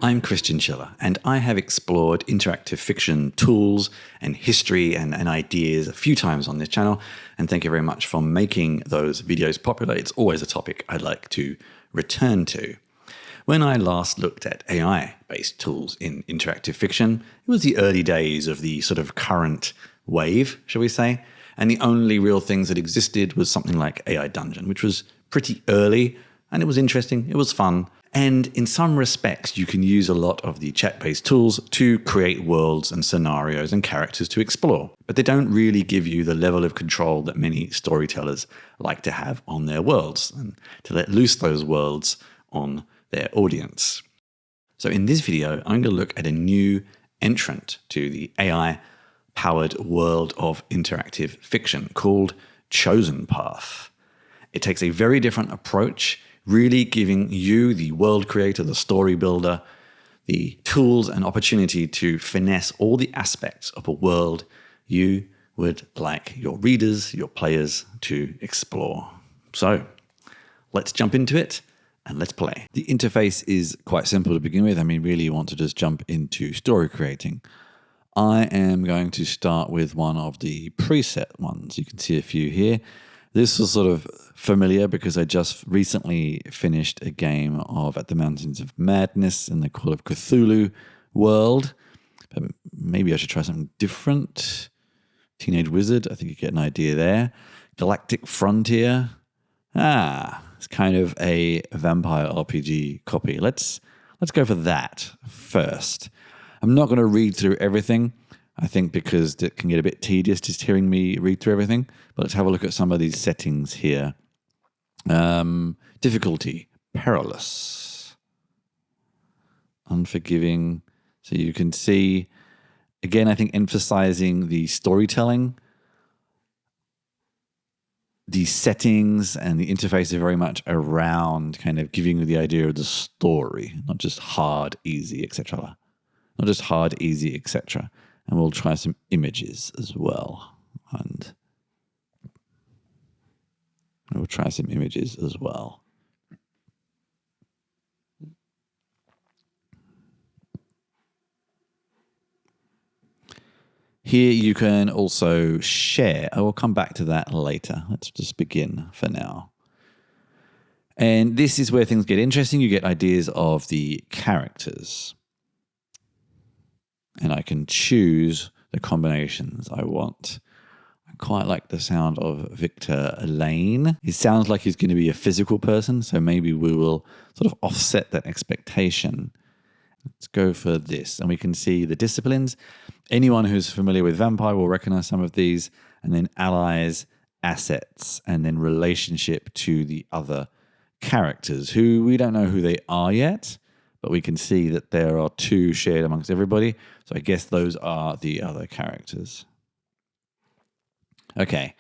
I'm Christian Schiller, and I have explored interactive fiction tools and history and ideas a few times on this channel, and thank you very much for making those videos popular. It's always a topic I'd like to return to. When I last looked at AI-based tools in interactive fiction, it was the early days of the sort of current wave, shall we say, and the only real things that existed was something like AI Dungeon, which was pretty early, and it was interesting, it was fun. And in some respects, you can use a lot of the chat-based tools to create worlds and scenarios and characters to explore. But they don't really give you the level of control that many storytellers like to have on their worlds and to let loose those worlds on their audience. So in this video, I'm going to look at a new entrant to the AI-powered world of interactive fiction called Chosen Path. It takes a very different approach, really giving you, the world creator, the story builder, the tools and opportunity to finesse all the aspects of a world you would like your readers, your players to explore. So let's jump into it and let's play. The interface is quite simple to begin with. I mean, really you want to just jump into story creating. I am going to start with one of the preset ones. You can see a few here. This was sort of familiar because I just recently finished a game of At the Mountains of Madness in the Call of Cthulhu world. But maybe I should try something different. Teenage Wizard, I think you get an idea there. Galactic Frontier. It's kind of a vampire RPG copy. Let's go for that first. I'm not going to read through everything. I think because it can get a bit tedious just hearing me read through everything. But let's have a look at some of these settings here. Difficulty, perilous, unforgiving. So you can see, again, I think emphasizing the storytelling. The settings and the interface are very much around kind of giving you the idea of the story, not just hard, easy, etc. Not just hard, easy, etc. And we'll try some images as well. And we'll try some images as well. Here you can also share. I will come back to that later. Let's just begin for now. And this is where things get interesting. You get ideas of the characters. And I can choose the combinations I want. I quite like the sound of Victor Lane. He sounds like he's going to be a physical person, so maybe we will sort of offset that expectation. Let's go for this. And we can see the disciplines. Anyone who's familiar with Vampire will recognize some of these. And then allies, assets, and then relationship to the other characters, who we don't know who they are yet. But we can see that there are two shared amongst everybody. So I guess those are the other characters. Okay.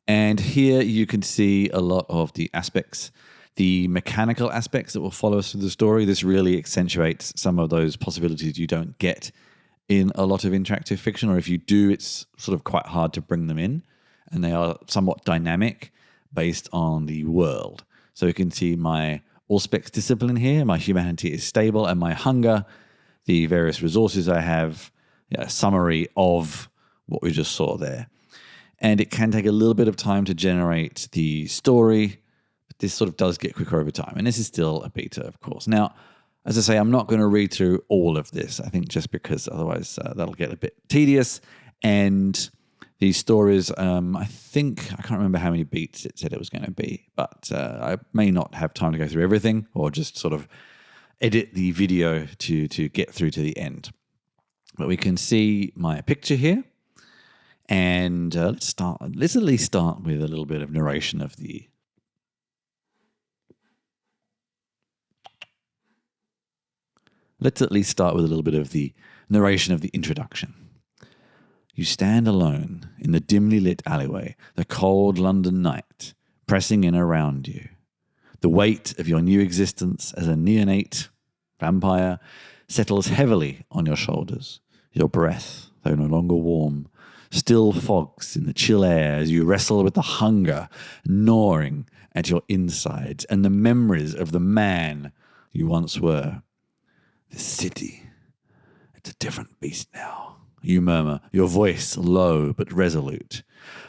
And here you can see a lot of the aspects, the mechanical aspects that will follow us through the story. This really accentuates some of those possibilities you don't get in a lot of interactive fiction, or if you do, it's sort of quite hard to bring them in. And they are somewhat dynamic based on the world. So you can see my Allspecs discipline here. My humanity is stable, and my hunger, the various resources I have, a summary of what we just saw there. And it can take a little bit of time to generate the story, but this sort of does get quicker over time. And this is still a beta, of course. Now, as I say, I'm not going to read through all of this, I think, just because otherwise that'll get a bit tedious. And these stories, I can't remember how many beats it said it was going to be, but I may not have time to go through everything or just sort of edit the video to get through to the end. But we can see my picture here. And let's at least start with a little bit of narration of the... Let's at least start with a little bit of the narration of the introduction. You stand alone in the dimly lit alleyway, the cold London night pressing in around you. The weight of your new existence as a neonate vampire settles heavily on your shoulders. Your breath, though no longer warm, still fogs in the chill air as you wrestle with the hunger gnawing at your insides and the memories of the man you once were. The city, it's a different beast now. You murmur, your voice low but resolute.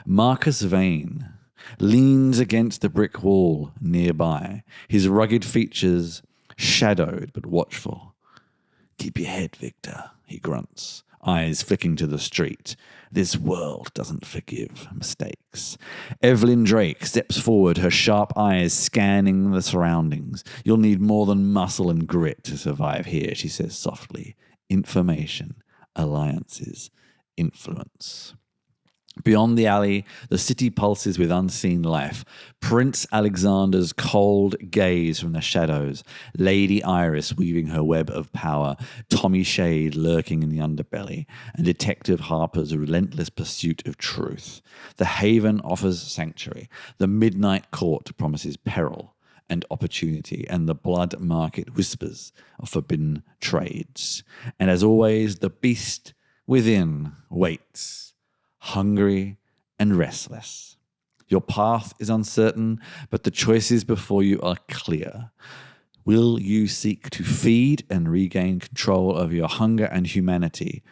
Marcus Vane leans against the brick wall nearby, his rugged features shadowed but watchful. Keep your head, Victor, he grunts, eyes flicking to the street. This world doesn't forgive mistakes. Evelyn Drake steps forward, her sharp eyes scanning the surroundings. You'll need more than muscle and grit to survive here, she says softly. Information, alliances, influence. Beyond the alley, the city pulses with unseen life. Prince Alexander's cold gaze from the shadows, Lady Iris weaving her web of power, Tommy Shade lurking in the underbelly, and Detective Harper's relentless pursuit of truth. The haven offers sanctuary. The midnight court promises peril and opportunity, and the blood market whispers of forbidden trades. And as always, the beast within waits, hungry and restless. Your path is uncertain, but the choices before you are clear. Will you seek to feed and regain control over your hunger and humanity?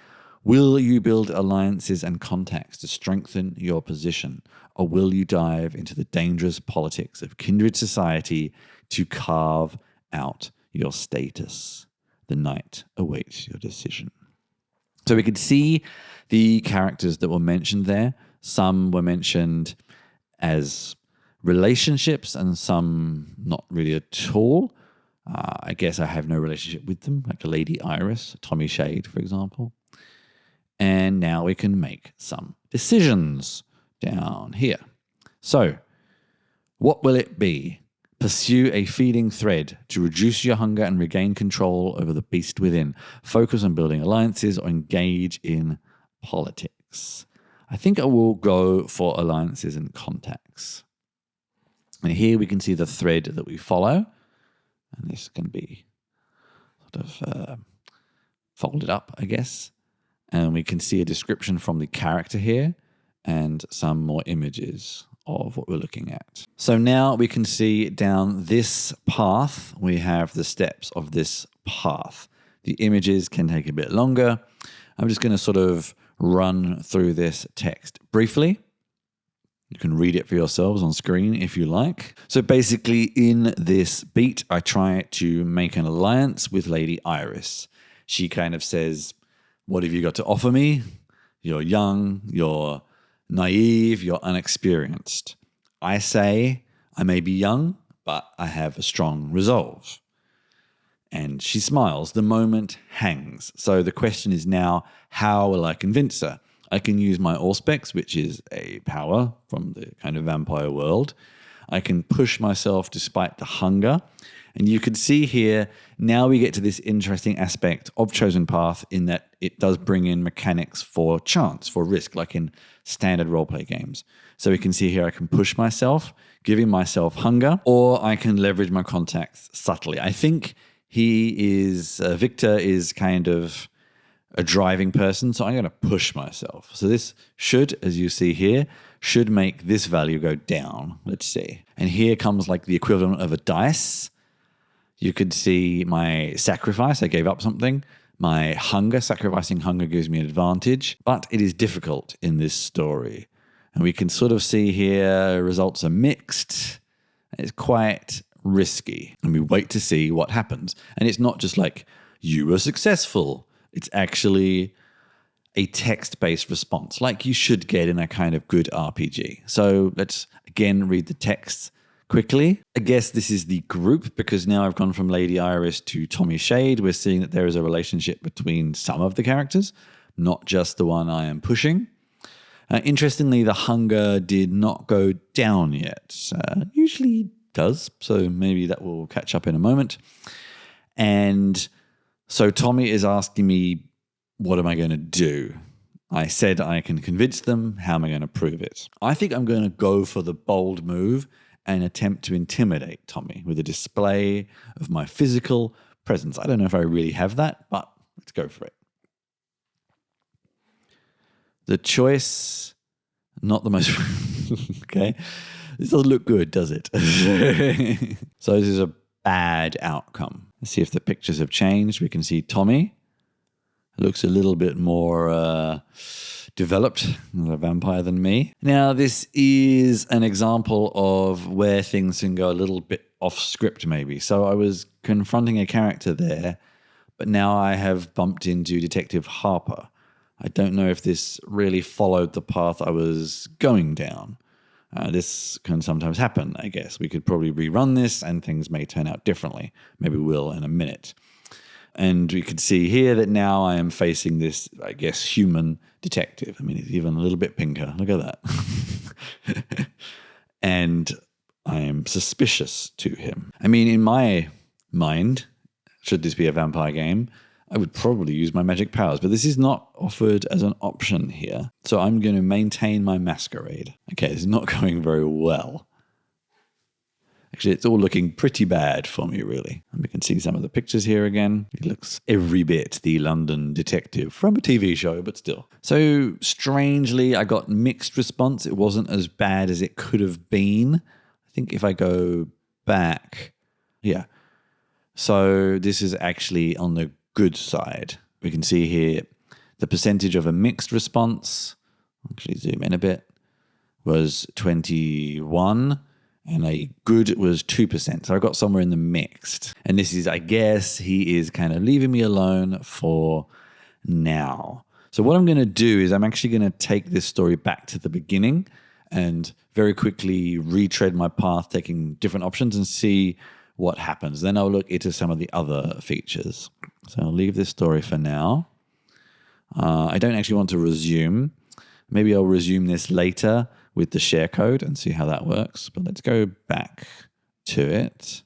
Will you build alliances and contacts to strengthen your position? Or will you dive into the dangerous politics of kindred society to carve out your status? The night awaits your decision. So we could see the characters that were mentioned there. Some were mentioned as relationships and some not really at all. I guess I have no relationship with them, like a Lady Iris, Tommy Shade, for example. And now we can make some decisions down here. So, what will it be? Pursue a feeding thread to reduce your hunger and regain control over the beast within. Focus on building alliances or engage in politics. I think I will go for alliances and contacts. And here we can see the thread that we follow. And this can be sort of folded up, I guess. And we can see a description from the character here and some more images of what we're looking at. So now we can see down this path, we have the steps of this path. The images can take a bit longer. I'm just going to sort of run through this text briefly. You can read it for yourselves on screen if you like. So basically in this beat, I try to make an alliance with Lady Iris. She kind of says, what have you got to offer me? You're young, you're naive, you're unexperienced. I say, I may be young, but I have a strong resolve. And she smiles. The moment hangs. So the question is now, how will I convince her? I can use my Auspex, which is a power from the kind of vampire world. I can push myself despite the hunger. And you can see here, now we get to this interesting aspect of Chosen Path in that it does bring in mechanics for chance, for risk, like in standard roleplay games. So we can see here I can push myself, giving myself hunger, or I can leverage my contacts subtly. I think Victor is kind of a driving person, so I'm going to push myself. So this should, as you see here, should make this value go down. Let's see. And here comes like the equivalent of a dice. You could see my sacrifice, I gave up something. My hunger, sacrificing hunger gives me an advantage, but it is difficult in this story. And we can sort of see here results are mixed. It's quite risky. And we wait to see what happens. And it's not just like, you were successful. It's actually a text-based response, like you should get in a kind of good RPG. So let's again read the text quickly. I guess this is the group because now I've gone from Lady Iris to Tommy Shade. We're seeing that there is a relationship between some of the characters, not just the one I am pushing. Interestingly, the hunger did not go down yet. Usually does, so maybe that will catch up in a moment. And so Tommy is asking me, what am I going to do? I said I can convince them. How am I going to prove it? I think I'm going to go for the bold move and attempt to intimidate Tommy with a display of my physical presence. I don't know if I really have that, but let's go for it. The choice, not the most... okay. This doesn't look good, does it? So this is a bad outcome. Let's see if the pictures have changed. We can see Tommy. It looks a little bit more developed as a vampire than me. Now, this is an example of where things can go a little bit off script maybe. So I was confronting a character there, but now I have bumped into Detective Harper. I don't know if this really followed the path I was going down. This can sometimes happen, I guess. We could probably rerun this and things may turn out differently. Maybe we'll in a minute. And we could see here that now I am facing this, I guess, human detective. I mean, he's even a little bit pinker. Look at that. And I am suspicious to him. I mean, in my mind, should this be a vampire game, I would probably use my magic powers, but this is not offered as an option here. So I'm going to maintain my masquerade. Okay, this is not going very well. Actually, it's all looking pretty bad for me, really. And we can see some of the pictures here again. He looks every bit the London detective from a TV show, but still. So strangely, I got mixed response. It wasn't as bad as it could have been. I think if I go back, yeah. So this is actually on the good side. We can see here the percentage of a mixed response, actually zoom in a bit, was 21, and a good was 2%. So I got somewhere in the mixed. And this is, I guess, he is kind of leaving me alone for now. So what I'm going to do is I'm actually going to take this story back to the beginning and very quickly retread my path, taking different options and see what happens. Then I'll look into some of the other features. So I'll leave this story for now. I don't actually want to resume. Maybe I'll resume this later with the share code and see how that works. But let's go back to it.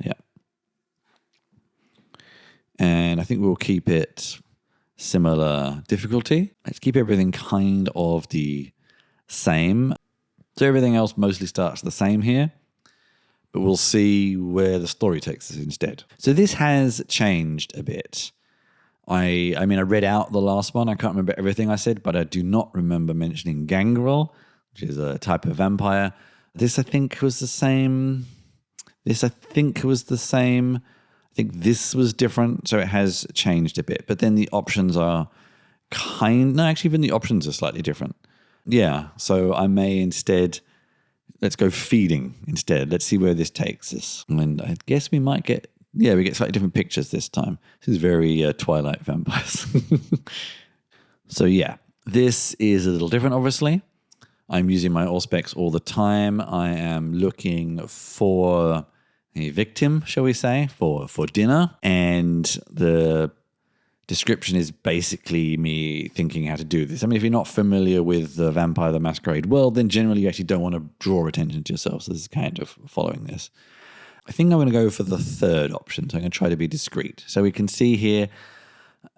Yeah. And I think we'll keep it similar difficulty. Let's keep everything kind of the same. So everything else mostly starts the same here. But we'll see where the story takes us instead. So this has changed a bit. I mean, I read out the last one. I can't remember everything I said, but I do not remember mentioning gangrel, which is a type of vampire. This, I think, was the same. I think this was different, so it has changed a bit. But then the options are even the options are slightly different. Yeah, so I may instead... Let's go feeding instead. Let's see where this takes us. And I guess we might get, we get slightly different pictures this time. This is very Twilight vampires. So yeah, this is a little different, obviously. I'm using my Allspecs all the time. I am looking for a victim, shall we say, for dinner. And the description is basically me thinking how to do this. I mean, if you're not familiar with the Vampire the Masquerade world, then generally you actually don't want to draw attention to yourself. So this is kind of following this. I think I'm going to go for the third option. So I'm going to try to be discreet. So we can see here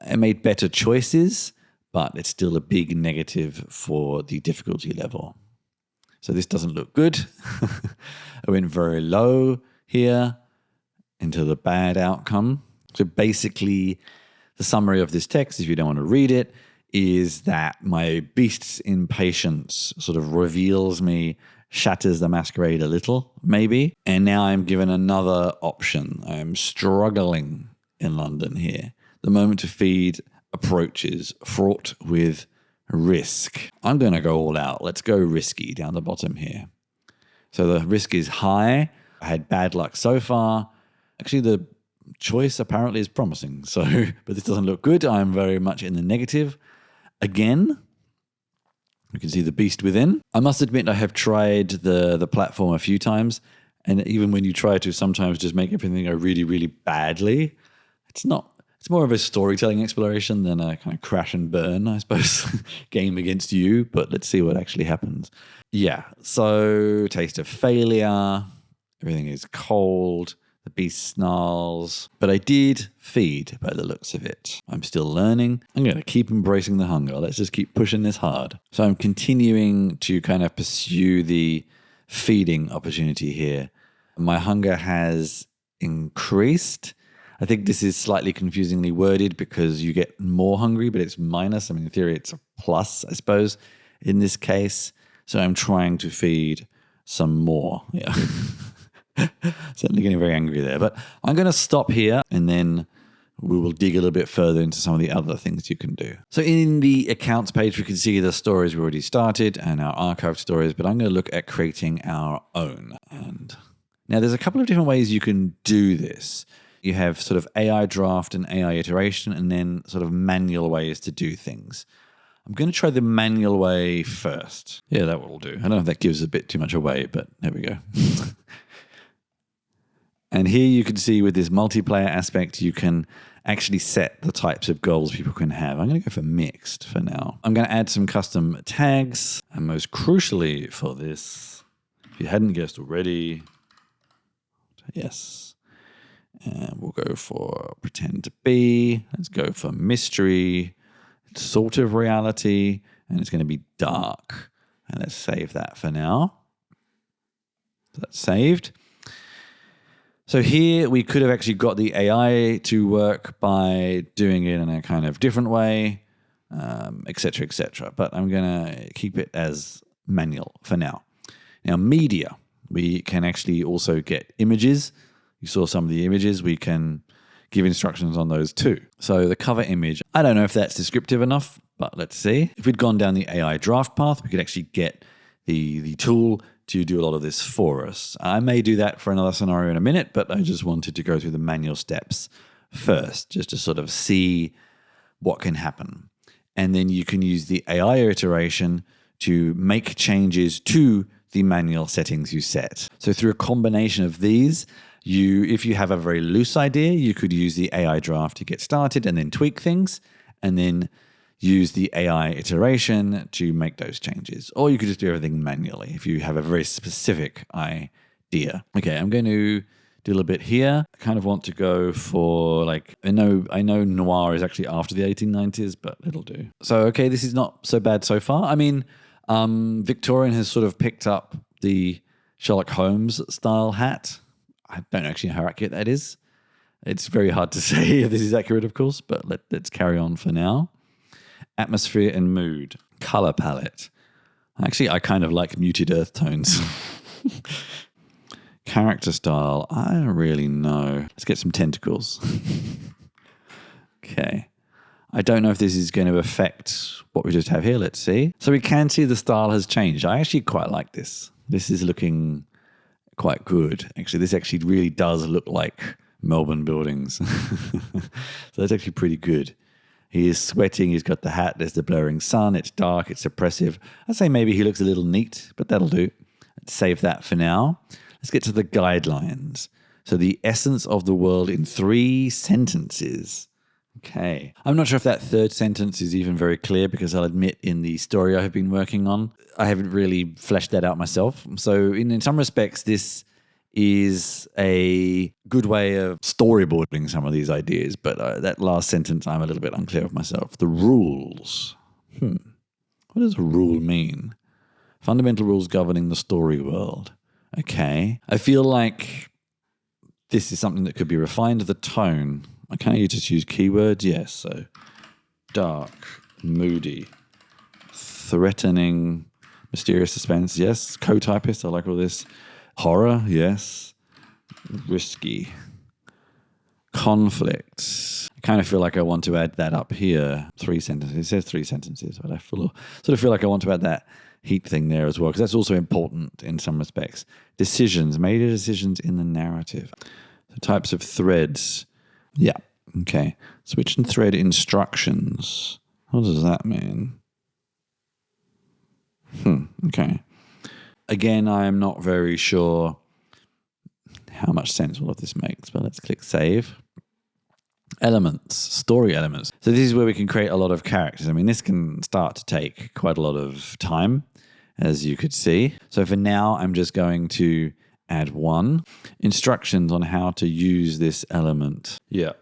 I made better choices, but it's still a big negative for the difficulty level. So this doesn't look good. I went very low here into the bad outcome. So basically... the summary of this text, if you don't want to read it, is that my beast's impatience sort of reveals me, shatters the masquerade a little, maybe. And now I'm given another option. I'm struggling in London here. The moment to feed approaches, fraught with risk. I'm going to go all out. Let's go risky down the bottom here. So the risk is high. I had bad luck so far. Actually, the choice apparently is promising. So, but this doesn't look good. I'm very much in the negative. Again, you can see the beast within. I must admit I have tried the platform a few times, and even when you try to sometimes just make everything go really, really badly, it's more of a storytelling exploration than a kind of crash and burn, I suppose, game against you. But let's see what actually happens. Yeah, so taste of failure. Everything is cold. The beast snarls. But I did feed by the looks of it. I'm still learning. I'm going to keep embracing the hunger. Let's just keep pushing this hard. So I'm continuing to kind of pursue the feeding opportunity here. My hunger has increased. I think this is slightly confusingly worded because you get more hungry, but it's minus. I mean, in theory, it's a plus, I suppose, in this case. So I'm trying to feed some more. Yeah. Certainly getting very angry there. But I'm going to stop here and then we will dig a little bit further into some of the other things you can do. So in the accounts page, we can see the stories we already started and our archived stories, but I'm going to look at creating our own. And now there's a couple of different ways you can do this. You have sort of AI draft and AI iteration and then sort of manual ways to do things. I'm going to try the manual way first. Yeah, that will do. I don't know if that gives a bit too much away, but there we go. And here you can see with this multiplayer aspect, you can actually set the types of goals people can have. I'm going to go for mixed for now. I'm going to add some custom tags. And most crucially for this, if you hadn't guessed already, yes. And we'll go for pretend to be. Let's go for mystery, sort of reality, and it's going to be dark. And let's save that for now. So that's saved. So here we could have actually got the AI to work by doing it in a kind of different way, et cetera, et cetera. But I'm going to keep it as manual for now. Now, media, we can actually also get images. You saw some of the images. We can give instructions on those too. So the cover image, I don't know if that's descriptive enough, but let's see. If we'd gone down the AI draft path, we could actually get the tool to do a lot of this for us. I may do that for another scenario in a minute, but I just wanted to go through the manual steps first, just to sort of see what can happen. And then you can use the AI iteration to make changes to the manual settings you set. So through a combination of these, if you have a very loose idea, you could use the AI draft to get started and then tweak things, and then use the AI iteration to make those changes. Or you could just do everything manually if you have a very specific idea. Okay, I'm going to do a little bit here. I kind of want to go for I know noir is actually after the 1890s, but it'll do. So, okay, this is not so bad so far. I mean, Victorian has sort of picked up the Sherlock Holmes style hat. I don't actually know how accurate that is. It's very hard to say if this is accurate, of course, but let's carry on for now. Atmosphere and mood. Color palette. Actually, I kind of like muted earth tones. Character style. I don't really know. Let's get some tentacles. Okay. I don't know if this is going to affect what we just have here. Let's see. So we can see the style has changed. I actually quite like this. This is looking quite good. Actually, this actually really does look like Melbourne buildings. So that's actually pretty good. He is sweating. He's got the hat. There's the blurring sun. It's dark. It's oppressive. I'd say maybe he looks a little neat, but that'll do. Let's save that for now. Let's get to the guidelines. So the essence of the world in 3 sentences. Okay. I'm not sure if that third sentence is even very clear because I'll admit in the story I have been working on, I haven't really fleshed that out myself. So in some respects, this is a good way of storyboarding some of these ideas. But that last sentence, I'm a little bit unclear of myself. The rules. What does a rule mean? Fundamental rules governing the story world. Okay. I feel like this is something that could be refined. The tone. Can't you just use keywords? Yes. So dark, moody, threatening, mysterious suspense. Yes. Co-typist. I like all this. Horror. Yes. Risky. Conflict. I kind of feel like I want to add that up here. 3 sentences. It says 3 sentences, but I sort of feel like I want to add that heat thing there as well, because that's also important in some respects. Decisions. Major decisions in the narrative. So types of threads. Yeah. Okay. Switch and thread instructions. What does that mean? Okay. Again, I am not very sure how much sense all of this makes, but let's click save. Elements, story elements. So this is where we can create a lot of characters. I mean, this can start to take quite a lot of time, as you could see. So for now, I'm just going to add 1. Instructions on how to use this element. Yeah.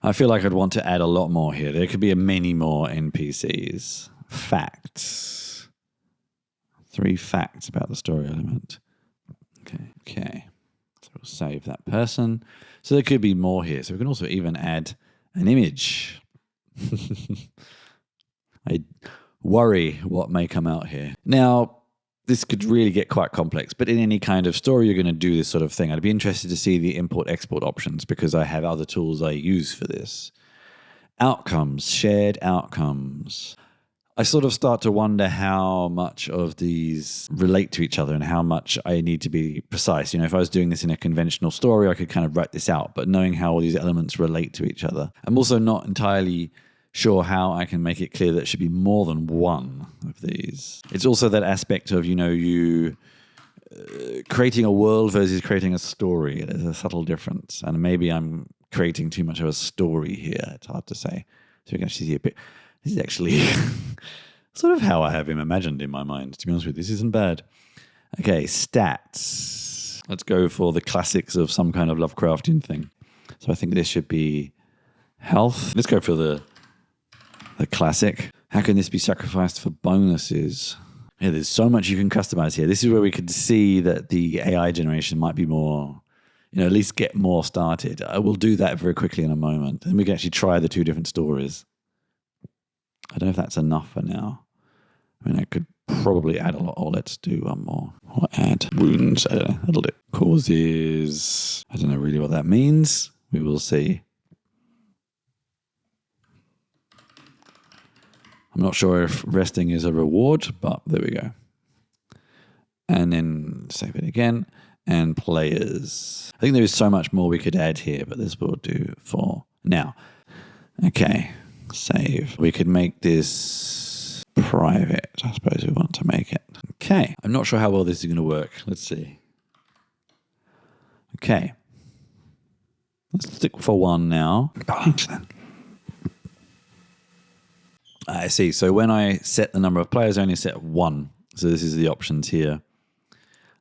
I feel like I'd want to add a lot more here. There could be many more NPCs. Facts. 3 facts about the story element. Okay. So we'll save that person. So there could be more here. So we can also even add an image. I worry what may come out here. Now, this could really get quite complex. But in any kind of story, you're going to do this sort of thing. I'd be interested to see the import-export options because I have other tools I use for this. Outcomes, shared outcomes. I sort of start to wonder how much of these relate to each other and how much I need to be precise. If I was doing this in a conventional story, I could kind of write this out, but knowing how all these elements relate to each other. I'm also not entirely sure how I can make it clear that it should be more than one of these. It's also that aspect of, you creating a world versus creating a story. There's a subtle difference. And maybe I'm creating too much of a story here. It's hard to say. So you can actually see a bit. This is actually sort of how I have him imagined in my mind. To be honest with you, this isn't bad. Okay, stats. Let's go for the classics of some kind of Lovecraftian thing. So I think this should be health. Let's go for the classic. How can this be sacrificed for bonuses? Yeah, there's so much you can customize here. This is where we could see that the AI generation might be more, at least get more started. I will do that very quickly in a moment. And we can actually try the two different stories. I don't know if that's enough for now. I could probably add a lot. Oh, let's do one more. Or add wounds. I don't know. That'll do. Causes. I don't know really what that means. We will see. I'm not sure if resting is a reward, but there we go. And then save it again. And players. I think there is so much more we could add here, but this will do for now. Okay. Save. We could make this private. I suppose we want to make it. Okay. I'm not sure how well this is going to work. Let's see. Okay. Let's stick for one now. I see. So when I set the number of players, I only set one. So this is the options here.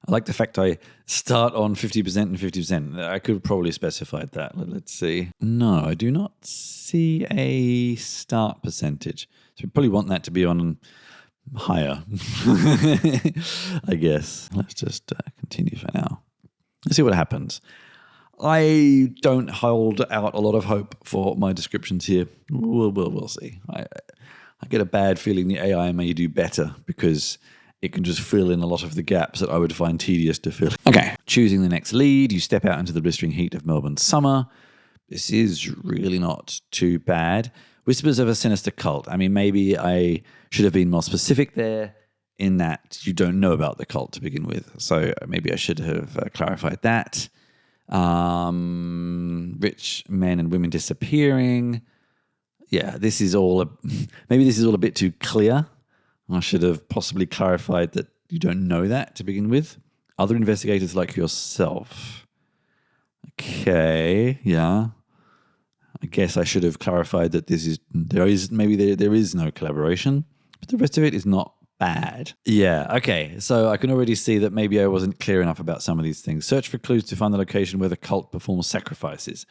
I like the fact I start on 50% and 50%. I could have probably specified that. Let's see. No, I do not see a start percentage. So we probably want that to be on higher, I guess. Let's just continue for now. Let's see what happens. I don't hold out a lot of hope for my descriptions here. We'll see. I get a bad feeling the AI may do better because it can just fill in a lot of the gaps that I would find tedious to fill. Okay, choosing the next lead. You step out into the blistering heat of Melbourne summer. This is really not too bad. Whispers of a sinister cult. Maybe I should have been more specific there in that you don't know about the cult to begin with. So maybe I should have clarified that. Rich men and women disappearing. Yeah, this is all maybe this is all a bit too clear. I should have possibly clarified that you don't know that to begin with. Other investigators like yourself. Okay, yeah. I guess I should have clarified that there is no collaboration, but the rest of it is not bad. Yeah, okay. So I can already see that maybe I wasn't clear enough about some of these things. Search for clues to find the location where the cult performs sacrifices.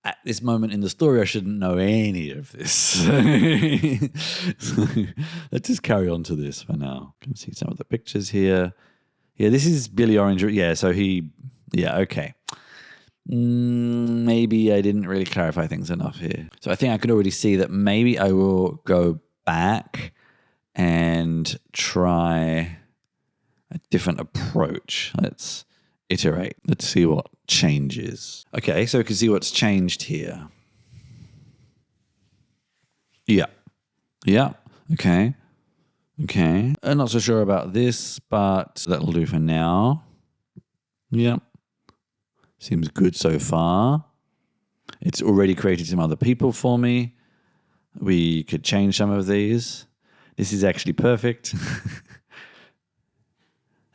At this moment in the story, I shouldn't know any of this. So let's just carry on to this for now. You can see some of the pictures here. Yeah, this is Billy Orange. Yeah, so okay. Maybe I didn't really clarify things enough here. So I think I could already see that maybe I will go back and try a different approach. Let's iterate. Let's see what changes. Okay, so we can see what's changed here. Yeah. Okay. I'm not so sure about this, but that'll do for now. Yeah. Seems good so far. It's already created some other people for me. We could change some of these. This is actually perfect.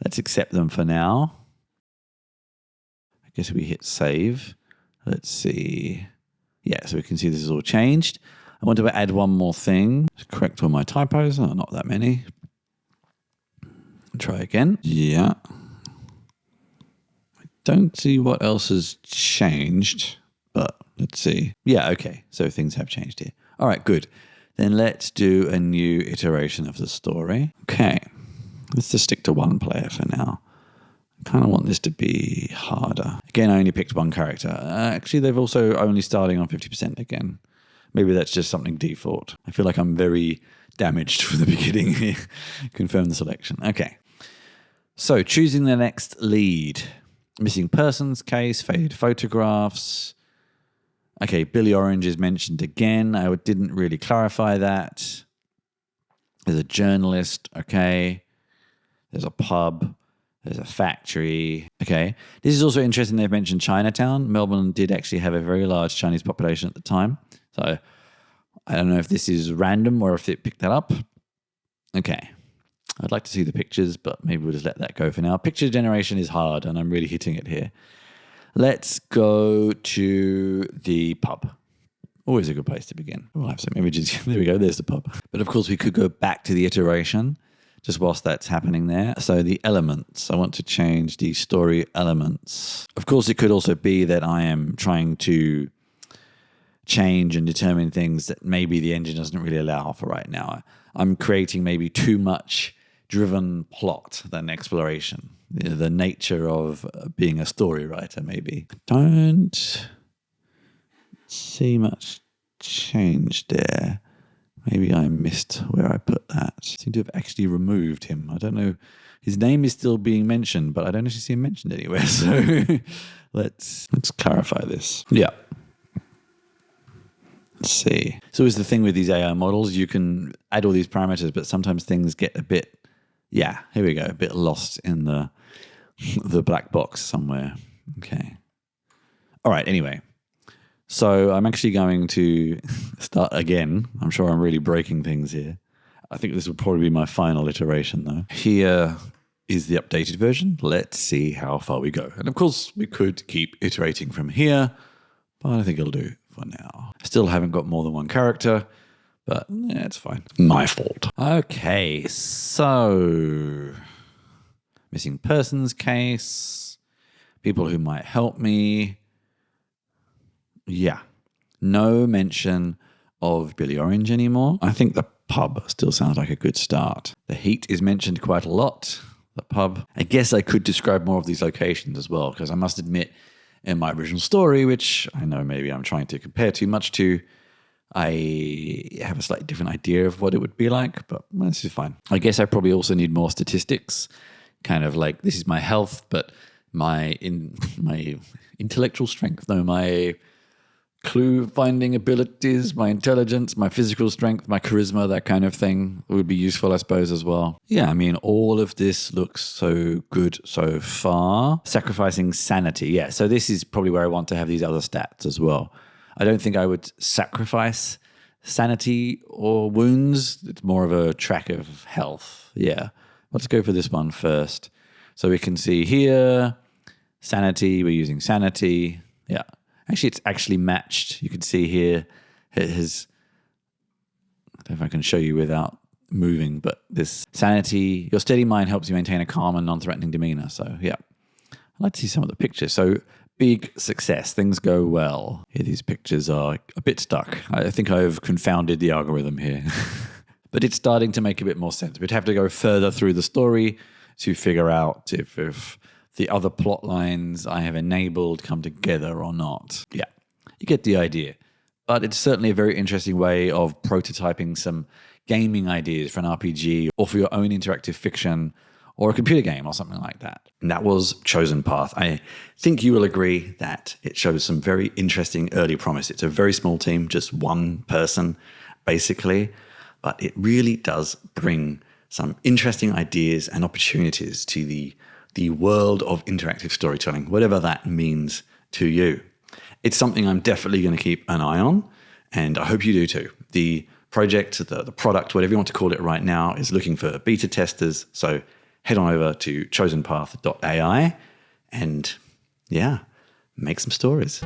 Let's accept them for now. I guess we hit save. Let's see. Yeah, so we can see this is all changed. I want to add one more thing. Correct all my typos. Oh, not that many. Try again. Yeah. I don't see what else has changed, but let's see. Yeah, okay. So things have changed here. All right, good. Then let's do a new iteration of the story. Okay. Let's just stick to one player for now. I kind of want this to be harder. Again, I only picked one character. Actually, they've also only starting on 50% again. Maybe that's just something default. I feel like I'm very damaged from the beginning here. Confirm the selection. Okay. So choosing the next lead. Missing persons case, faded photographs. Okay, Billy Orange is mentioned again. I didn't really clarify that. There's a journalist, okay. There's a pub. There's a factory. Okay. This is also interesting. They've mentioned Chinatown. Melbourne did actually have a very large Chinese population at the time. So I don't know if this is random or if it picked that up. Okay. I'd like to see the pictures, but maybe we'll just let that go for now. Picture generation is hard, and I'm really hitting it here. Let's go to the pub. Always a good place to begin. We'll have some images. There we go. There's the pub. But of course, we could go back to the iteration just whilst that's happening there. So the elements. I want to change the story elements. Of course, it could also be that I am trying to change and determine things that maybe the engine doesn't really allow for right now. I'm creating maybe too much driven plot than exploration. The nature of being a story writer, maybe. Don't see much change there. Maybe I missed where I put that. I seem to have actually removed him. I don't know. His name is still being mentioned, but I don't actually see him mentioned anywhere. So let's clarify this. Yeah. Let's see. So is the thing with these AI models, you can add all these parameters, but sometimes things get a bit, yeah, here we go, a bit lost in the black box somewhere. Okay. All right, anyway. So I'm actually going to start again. I'm sure I'm really breaking things here. I think this will probably be my final iteration, though. Here is the updated version. Let's see how far we go. And of course, we could keep iterating from here, but I think it'll do for now. Still haven't got more than one character, but yeah, it's fine. My fault. Okay, so missing persons case, people who might help me. Yeah, no mention of Billy Orange anymore. I think the pub still sounds like a good start. The heat is mentioned quite a lot. The pub. I guess I could describe more of these locations as well, because I must admit, in my original story, which I know maybe I'm trying to compare too much to, I have a slightly different idea of what it would be like, but this is fine. I guess I probably also need more statistics, kind of like this is my health, but my intellectual strength, no, my clue finding abilities, my intelligence, my physical strength, my charisma, that kind of thing would be useful, I suppose, as well. Yeah, I mean, all of this looks so good so far. Sacrificing sanity. Yeah, so this is probably where I want to have these other stats as well. I don't think I would sacrifice sanity or wounds. It's more of a track of health. Yeah, let's go for this one first. So we can see here, sanity, we're using sanity. Yeah. Actually, it's actually matched. You can see here his, I don't know if I can show you without moving, but this sanity, your steady mind helps you maintain a calm and non-threatening demeanor. So yeah, I'd like to see some of the pictures. So big success, things go well. Here, these pictures are a bit stuck. I think I've confounded the algorithm here, but it's starting to make a bit more sense. We'd have to go further through the story to figure out if the other plot lines I have enabled come together or not. Yeah, you get the idea. But it's certainly a very interesting way of prototyping some gaming ideas for an RPG or for your own interactive fiction or a computer game or something like that. And that was Chosen Path. I think you will agree that it shows some very interesting early promise. It's a very small team, just one person, basically. But it really does bring some interesting ideas and opportunities to the world of interactive storytelling, whatever that means to you. It's something I'm definitely going to keep an eye on, and I hope you do too. The project, the product, whatever you want to call it right now, is looking for beta testers, so head on over to chosenpath.ai and yeah, make some stories.